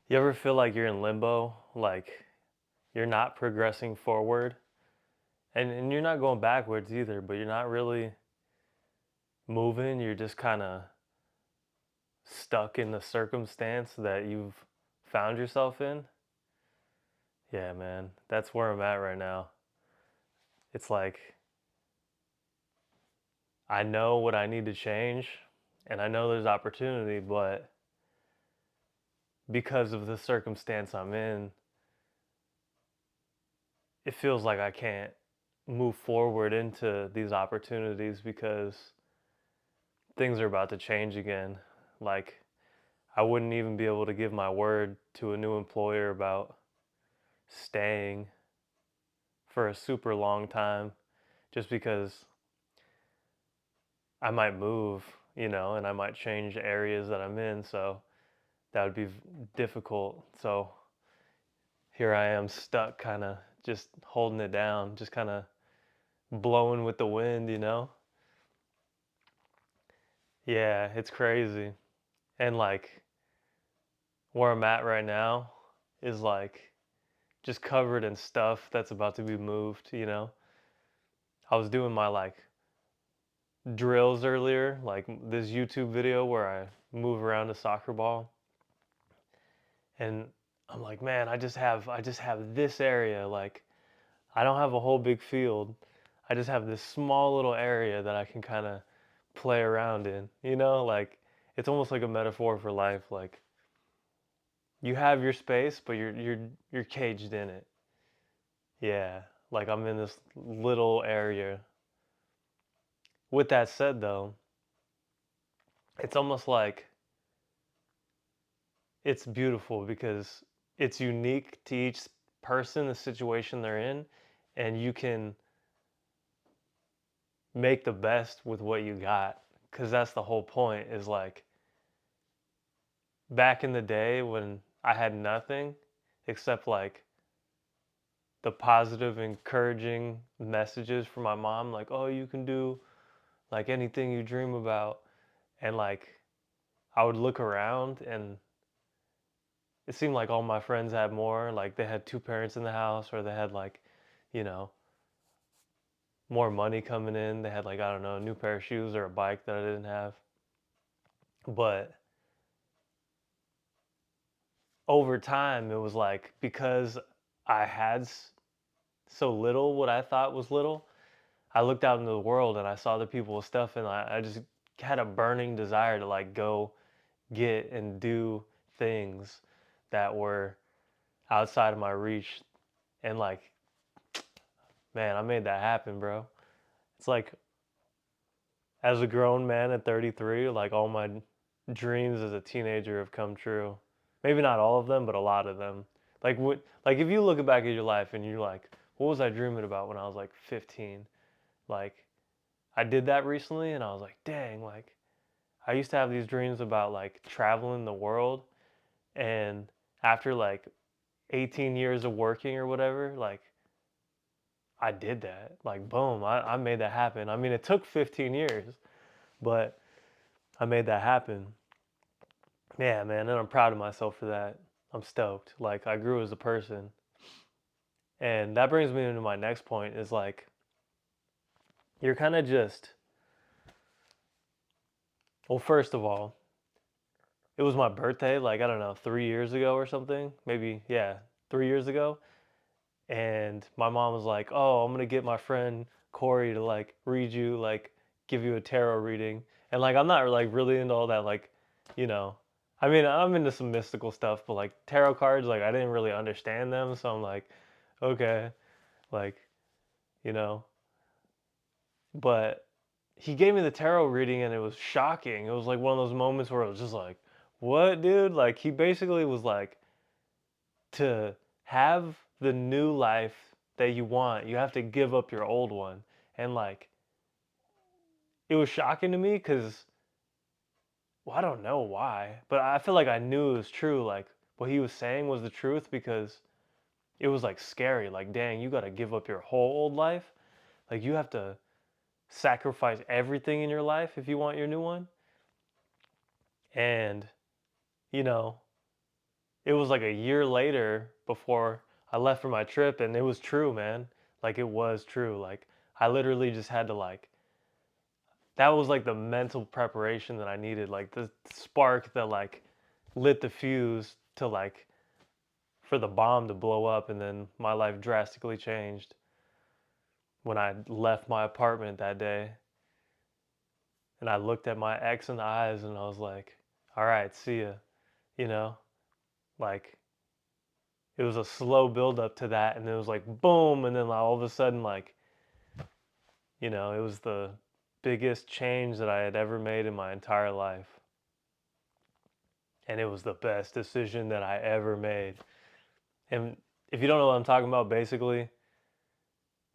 You ever feel like you're in limbo? Like you're not progressing forward? And you're not going backwards either, but you're not really moving. You're just kind of stuck in the circumstance that you've found yourself in? Yeah, man. That's where I'm at right now. It's like I know what I need to change and I know there's opportunity, but because of the circumstance I'm in, it feels like I can't move forward into these opportunities because things are about to change again. Like, I wouldn't even be able to give my word to a new employer about staying for a super long time just because I might move, and I might change areas that I'm in. So that would be difficult. So here I am stuck, kind of just holding it down, just kind of blowing with the wind. Yeah, it's crazy. And like where I'm at right now is like just covered in stuff that's about to be moved. I was doing my like drills earlier, like this YouTube video where I move around a soccer ball, and I'm like, man, I just have this area. Like I don't have a whole big field. I just have this small little area that I can kind of play around in. Like it's almost like a metaphor for life. Like you have your space, but you're caged in it. Yeah, like I'm in this little area. With that said, though, it's almost like it's beautiful because it's unique to each person, the situation they're in, and you can make the best with what you got. Because that's the whole point is like back in the day when I had nothing except like the positive, encouraging messages from my mom, like, oh, you can do like anything you dream about. And like I would look around and it seemed like all my friends had more, like they had two parents in the house or they had like, you know, more money coming in. They had like, I don't know, a new pair of shoes or a bike that I didn't have. But over time, it was like because I had so little, what I thought was little, I looked out into the world and I saw other people with stuff, and I just had a burning desire to like go get and do things that were outside of my reach. And like, man, I made that happen, bro. It's like as a grown man at 33, like all my dreams as a teenager have come true. Maybe not all of them, but a lot of them. Like if you look back at your life and you're like, what was I dreaming about when I was like 15? Like I did that recently and I was like, dang, like I used to have these dreams about like traveling the world, and after like 18 years of working or whatever, like I did that. Like boom, I made that happen. I mean, it took 15 years, but I made that happen. Yeah, man, and I'm proud of myself for that. I'm stoked. Like I grew as a person. And that brings me into my next point is like you're kind of just well, first of all, it was my birthday like I don't know, 3 years ago or something. Maybe yeah, 3 years ago. And my mom was like, "Oh, I'm going to get my friend Corey to like read you like give you a tarot reading." And like I'm not like really into all that like, you know, I mean, I'm into some mystical stuff, but like tarot cards like I didn't really understand them, so I'm like, okay, like, you know, but he gave me the tarot reading and it was shocking. It was like one of those moments where it was just like, "What, dude?" Like he basically was like to have the new life that you want, you have to give up your old one. And like it was shocking to me cuz well, I don't know why, but I feel like I knew it was true, like what he was saying was the truth because it was like scary, like dang, you got to give up your whole old life. Like you have to sacrifice everything in your life if you want your new one. And you know, it was like a year later before I left for my trip, and it was true, man. Like it was true. Like I literally just had to like that was like the mental preparation that I needed, like the spark that like lit the fuse to like for the bomb to blow up, and then my life drastically changed when I left my apartment that day and I looked at my ex in the eyes and I was like, "All right, see ya." You know? Like it was a slow build up to that, and it was like boom, and then like, all of a sudden like, it was the biggest change that I had ever made in my entire life. And it was the best decision that I ever made. And if you don't know what I'm talking about, basically,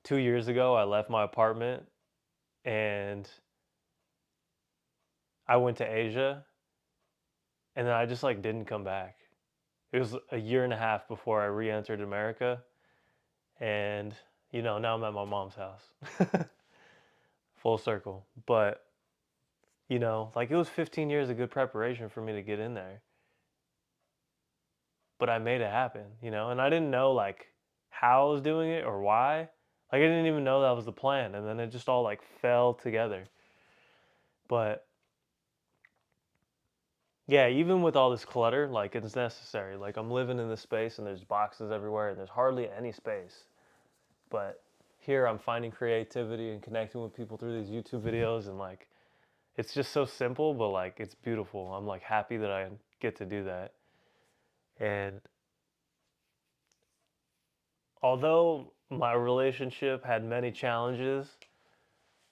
2 years ago, I left my apartment and I went to Asia, and then I just like didn't come back. It was a year and a half before I re-entered America, and now I'm at my mom's house. Full circle. But, like it was 15 years of good preparation for me to get in there. But I made it happen, and I didn't know like how I was doing it or why. Like I didn't even know that was the plan, and then it just all like fell together. But yeah, even with all this clutter, like it's necessary. Like I'm living in this space and there's boxes everywhere and there's hardly any space. But here I'm finding creativity and connecting with people through these YouTube videos, and like it's just so simple, but like it's beautiful. I'm like happy that I get to do that. And although my relationship had many challenges,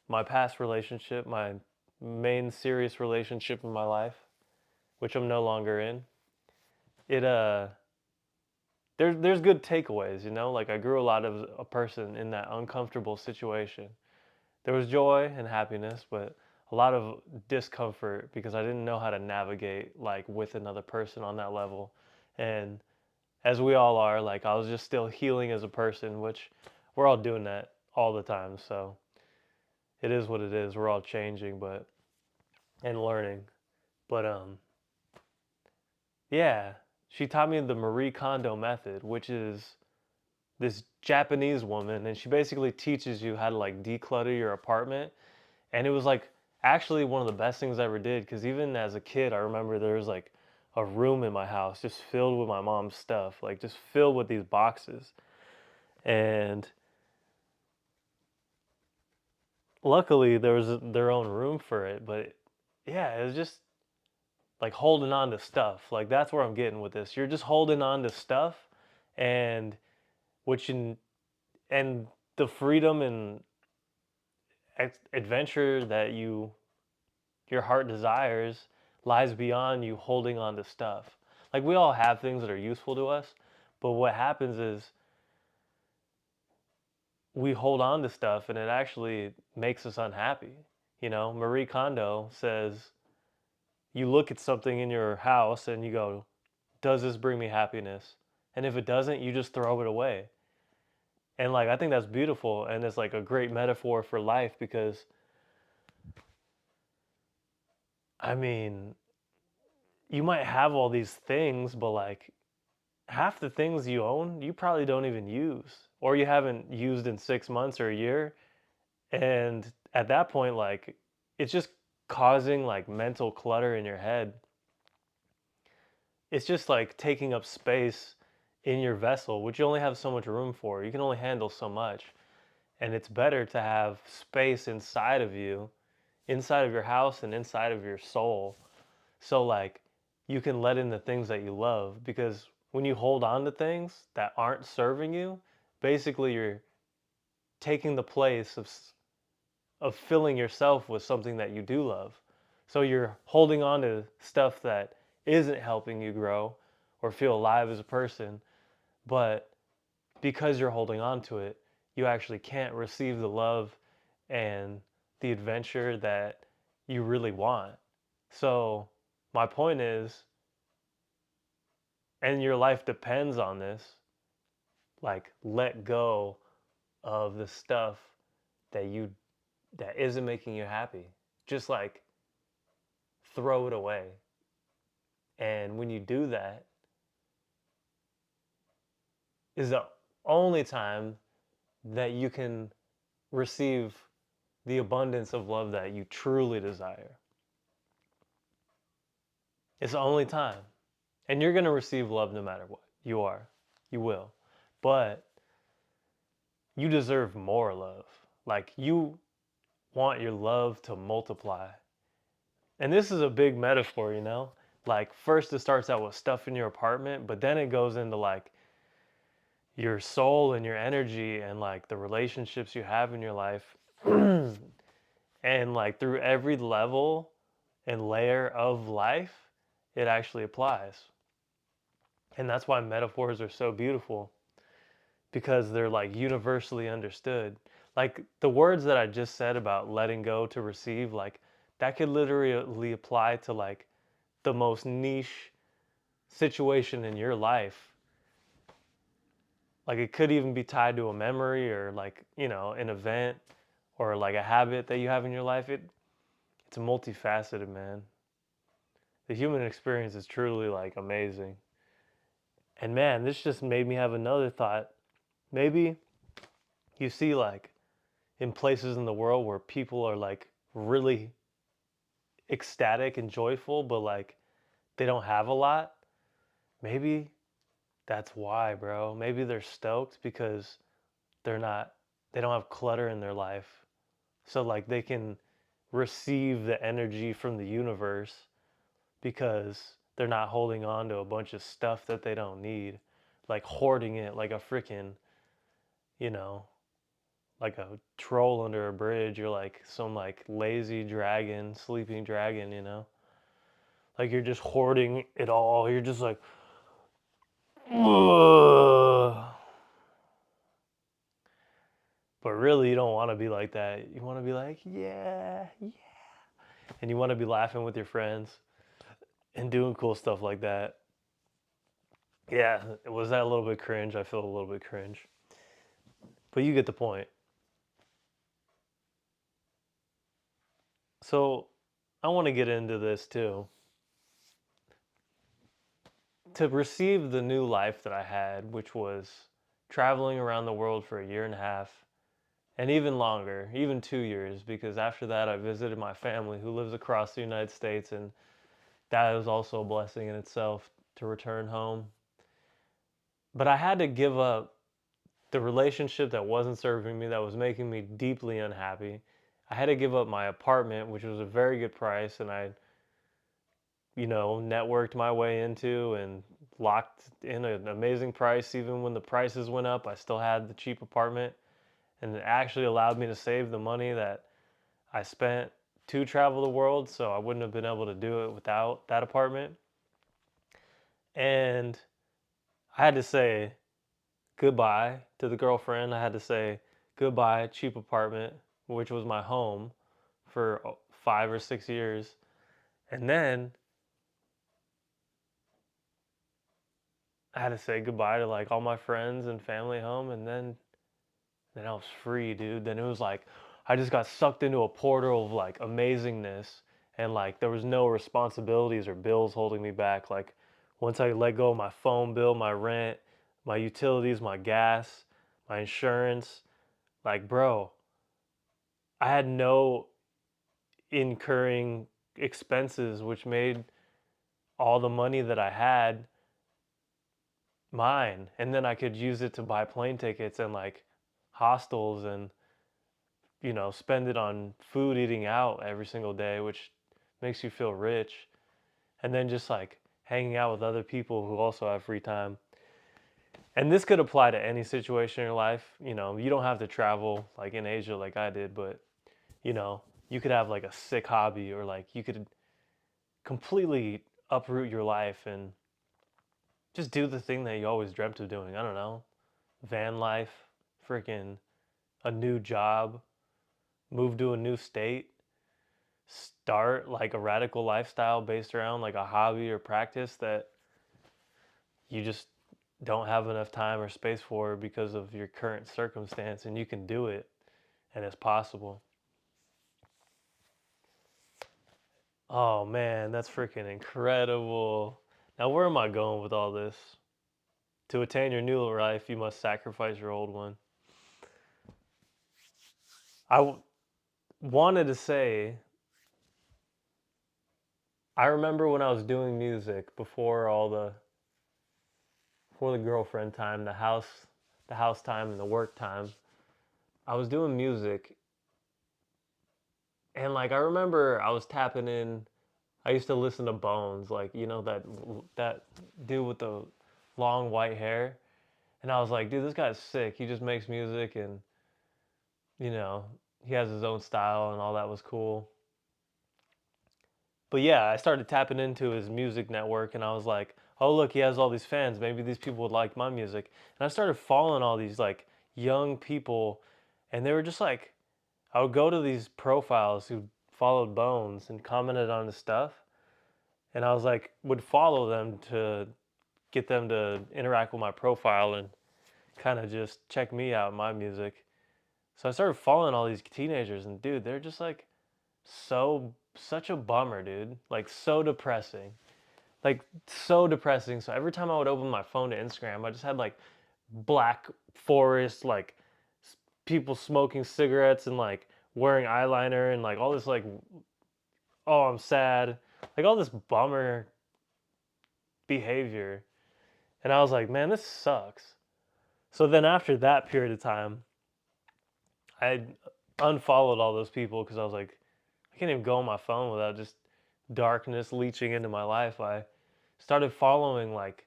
my past relationship, my main serious relationship in my life, which I'm no longer in, it there's good takeaways, like I grew a lot as a person in that uncomfortable situation. There was joy and happiness, but a lot of discomfort because I didn't know how to navigate like with another person on that level. And as we all are, like I was just still healing as a person, which we're all doing that all the time. So it is what it is. We're all changing, but and learning. But yeah, she taught me the Marie Kondo method, which is this Japanese woman, and she basically teaches you how to like declutter your apartment. And it was like actually one of the best things I ever did, because even as a kid, I remember there was like a room in my house just filled with my mom's stuff, like just filled with these boxes. And luckily there was their own room for it, but yeah, it was just like holding on to stuff. Like that's where I'm getting with this. You're just holding on to stuff, and which in and the freedom and adventure that your heart desires lies beyond you holding on to stuff. Like we all have things that are useful to us, but what happens is we hold on to stuff and it actually makes us unhappy. Marie Kondo says you look at something in your house and you go, does this bring me happiness? And if it doesn't, you just throw it away. And like I think that's beautiful, and it's like a great metaphor for life because I mean, you might have all these things, but like half the things you own, you probably don't even use, or you haven't used in 6 months or a year. And at that point, like, it's just causing like mental clutter in your head. It's just like taking up space in your vessel, which you only have so much room for. You can only handle so much. And it's better to have space inside of you, inside of your house and inside of your soul. So, like, you can let in the things that you love, because when you hold on to things that aren't serving you, basically you're taking the place of filling yourself with something that you do love. So you're holding on to stuff that isn't helping you grow or feel alive as a person, but because you're holding on to it, you actually can't receive the love and the adventure that you really want. So, my point is, and your life depends on this, like let go of the stuff that isn't making you happy. Just like throw it away. And when you do that, is the only time that you can receive the abundance of love that you truly desire. It's the only time. And you're going to receive love no matter what. You are. You will. But you deserve more love. Like, you want your love to multiply. And this is a big metaphor, you know? Like, first it starts out with stuff in your apartment, but then it goes into like your soul and your energy and like the relationships you have in your life. And like through every level and layer of life, it actually applies. And that's why metaphors are so beautiful, because they're like universally understood. Like the words that I just said about letting go to receive, like that could literally apply to like the most niche situation in your life. Like it could even be tied to a memory or like, an event or like a habit that you have in your life. It's multifaceted, man. The human experience is truly like amazing. And man, this just made me have another thought. Maybe you see like in places in the world where people are like really ecstatic and joyful, but like they don't have a lot. Maybe that's why, bro. Maybe they're stoked because they're not, they don't have clutter in their life. So like they can receive the energy from the universe because they're not holding on to a bunch of stuff that they don't need, like hoarding it like a freaking, you know, like a troll under a bridge or like some like lazy dragon, sleeping dragon, Like you're just hoarding it all. You're just like, ugh. But really, you don't want to be like that. You want to be like, yeah, yeah. And you want to be laughing with your friends and doing cool stuff like that. Yeah, was that a little bit cringe? I feel a little bit cringe. But you get the point. So I want to get into this too. To receive the new life that I had, which was traveling around the world for a year and a half, and even longer, even 2 years, because after that I visited my family who lives across the United States, and that was also a blessing in itself to return home. But I had to give up the relationship that wasn't serving me, that was making me deeply unhappy. I had to give up my apartment, which was a very good price, and I, networked my way into and locked in an amazing price. Even when the prices went up, I still had the cheap apartment, and it actually allowed me to save the money that I spent to travel the world, so I wouldn't have been able to do it without that apartment. And I had to say goodbye to the girlfriend. I had to say goodbye, cheap apartment, which was my home for 5 or 6 years. And then I had to say goodbye to like all my friends and family home. And then I was free, dude. Then it was like I just got sucked into a portal of like amazingness, and like there was no responsibilities or bills holding me back. Like once I let go of my phone bill, my rent, my utilities, my gas, my insurance, like bro, I had no incurring expenses, which made all the money that I had mine. And then I could use it to buy plane tickets and like hostels and spend it on food, eating out every single day, which makes you feel rich. And then just like hanging out with other people who also have free time. And this could apply to any situation in your life. You don't have to travel like in Asia like I did, but you know, you could have like a sick hobby, or like you could completely uproot your life and just do the thing that you always dreamt of doing. I don't know, van life, freaking a new job, move to a new state, start like a radical lifestyle based around like a hobby or practice that you just don't have enough time or space for because of your current circumstance, and you can do it, and it's possible. Oh man, that's freaking incredible. Now, where am I going with all this? To attain your new life, you must sacrifice your old one. Wanted to say, I remember when I was doing music before the girlfriend time, the house time, and the work time. I was doing music, and like I remember I was tapping in. I used to listen to Bones, like that dude with the long white hair, and I was like, dude, this guy's sick. He just makes music, and you know, he has his own style, and all that was cool. But yeah, I started tapping into his music network, and I was like, oh look, he has all these fans. Maybe these people would like my music. And I started following all these like young people, and they were just like, I would go to these profiles who followed Bones and commented on his stuff, and I was like, would follow them to get them to interact with my profile and kind of just check me out, my music. So I started following all these teenagers, and dude, they're just like such a bummer, dude. Like so depressing. Like so depressing. So every time I would open my phone to Instagram, I just had like black forest, like people smoking cigarettes and like wearing eyeliner and like all this like, oh, I'm sad, like all this bummer behavior. And I was like, man, this sucks. So then after that period of time, I unfollowed all those people because I was like, I can't even go on my phone without just darkness leaching into my life. I started following like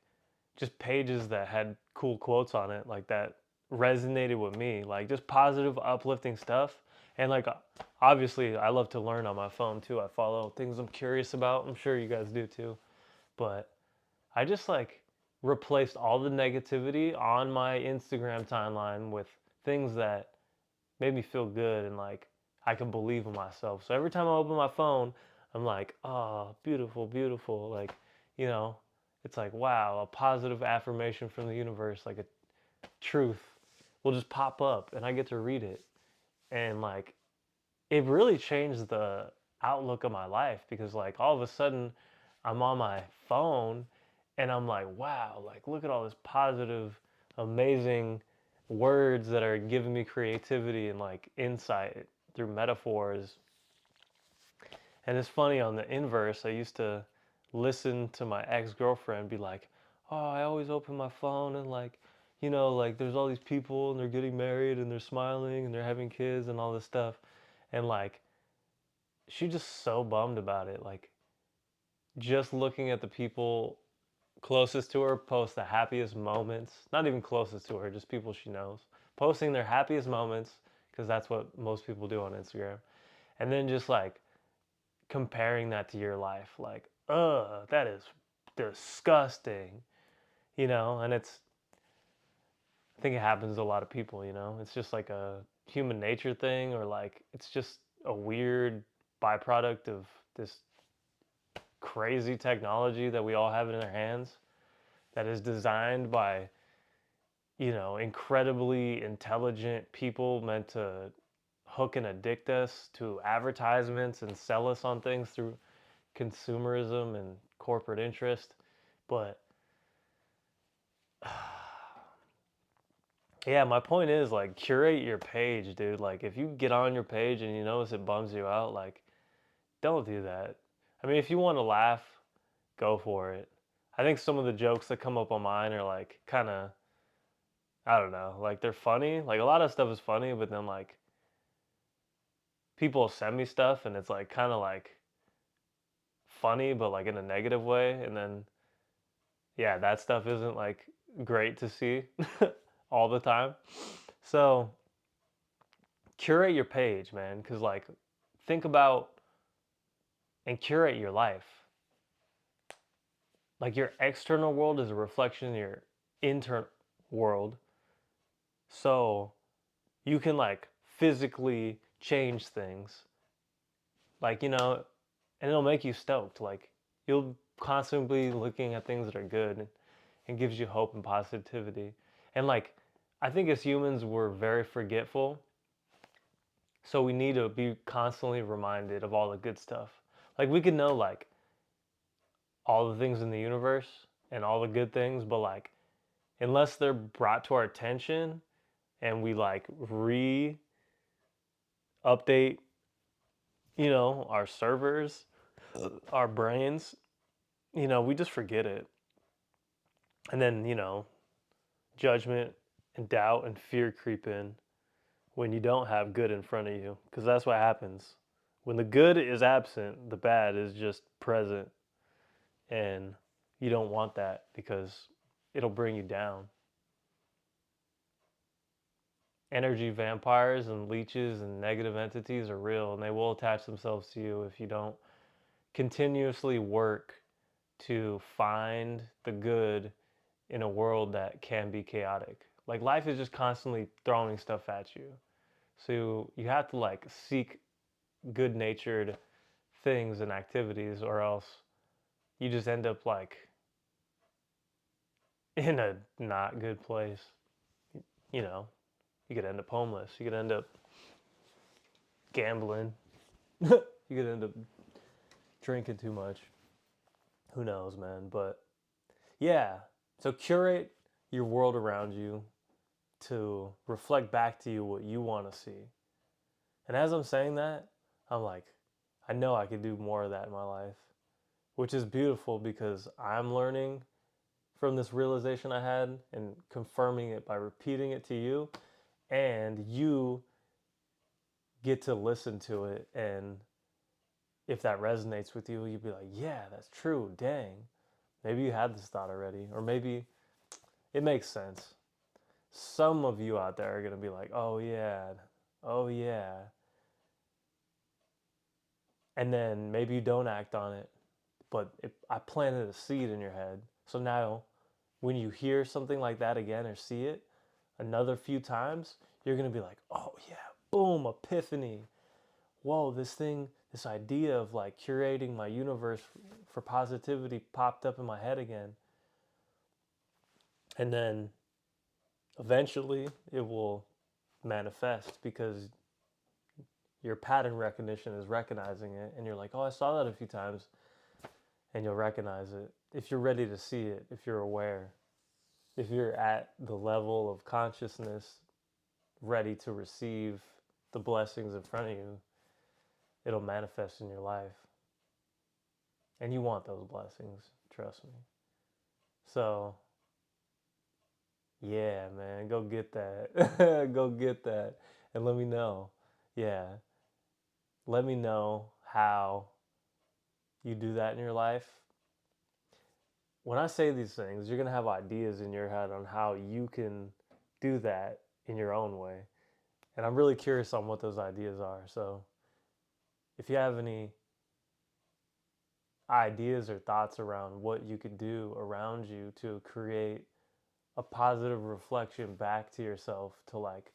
just pages that had cool quotes on it, like that resonated with me, like just positive, uplifting stuff. And like obviously, I love to learn on my phone too. I follow things I'm curious about. I'm sure you guys do too. But I just like replaced all the negativity on my Instagram timeline with things that made me feel good and like I can believe in myself. So every time I open my phone, I'm like, oh, beautiful, beautiful. Like, you know, it's like, wow, a positive affirmation from the universe, like a truth will just pop up and I get to read it. And like, it really changed the outlook of my life because like all of a sudden I'm on my phone and I'm like, wow, like look at all this positive, amazing words that are giving me creativity and like insight through metaphors. And it's funny on the inverse, I used to listen to my ex-girlfriend be like, "Oh, I always open my phone and like, like there's all these people and they're getting married and they're smiling and they're having kids and all this stuff." And like she just so bummed about it. Like just looking at the people closest to her post the happiest moments, not even closest to her, just people she knows, posting their happiest moments because that's what most people do on Instagram. And then just like comparing that to your life, like, that is disgusting, and I think it happens to a lot of people. It's just like a human nature thing, or like it's just a weird byproduct of this crazy technology that we all have in our hands that is designed by incredibly intelligent people meant to hook and addict us to advertisements and sell us on things through consumerism and corporate interest. But yeah, my point is like curate your page, dude. Like if you get on your page and you notice it bums you out, like don't do that. I mean, if you want to laugh, go for it. I think some of the jokes that come up on mine are like kind of, I don't know, like they're funny. Like a lot of stuff is funny, but then like people send me stuff and it's like kind of like funny, but like in a negative way. And then yeah, that stuff isn't like great to see all the time. So curate your page, man, because like think about and curate your life. Like your external world is a reflection of your internal world. So you can like physically change things. Like, and it'll make you stoked. Like you'll constantly be looking at things that are good and gives you hope and positivity. And like I think as humans we're very forgetful. So we need to be constantly reminded of all the good stuff. Like we can know like all the things in the universe and all the good things, but like unless they're brought to our attention and we like update, our servers, our brains, we just forget it. And then, judgment and doubt and fear creep in when you don't have good in front of you, because that's what happens. When the good is absent, the bad is just present, and you don't want that because it'll bring you down. Energy vampires and leeches and negative entities are real, and they will attach themselves to you if you don't continuously work to find the good in a world that can be chaotic. Like life is just constantly throwing stuff at you. So you have to like seek good natured things and activities, or else you just end up like in a not good place. You know, you could end up homeless. You could end up gambling. You could end up drinking too much. Who knows, man? But yeah, so curate your world around you to reflect back to you what you want to see. And as I'm saying that, I'm like, I know I could do more of that in my life, which is beautiful because I'm learning from this realization I had and confirming it by repeating it to you. And you get to listen to it. And if that resonates with you, you'd be like, yeah, that's true. Dang. Maybe you had this thought already. Or maybe it makes sense. Some of you out there are going to be like, oh, yeah. Oh, yeah. And then maybe you don't act on it, but I planted a seed in your head. So now when you hear something like that again or see it another few times, you're going to be like, oh, yeah, boom, epiphany. Whoa, this idea of like curating my universe for positivity popped up in my head again. And then eventually it will manifest because your pattern recognition is recognizing it. And you're like, oh, I saw that a few times. And you'll recognize it if you're ready to see it, if you're aware, if you're at the level of consciousness ready to receive the blessings in front of you, it'll manifest in your life. And you want those blessings, trust me. So, yeah, man, go get that. Go get that. And let me know. Yeah. Let me know how you do that in your life. When I say these things, you're going to have ideas in your head on how you can do that in your own way. And I'm really curious on what those ideas are. So if you have any ideas or thoughts around what you could do around you to create a positive reflection back to yourself, to like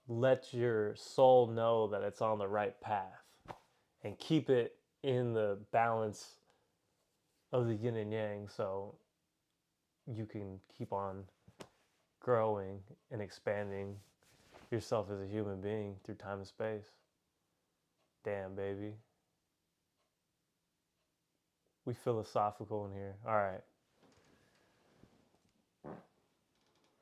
let your soul know that it's on the right path and keep it in the balance of the yin and yang, so you can keep on growing and expanding yourself as a human being through time and space. Damn, baby. We philosophical in here. All right.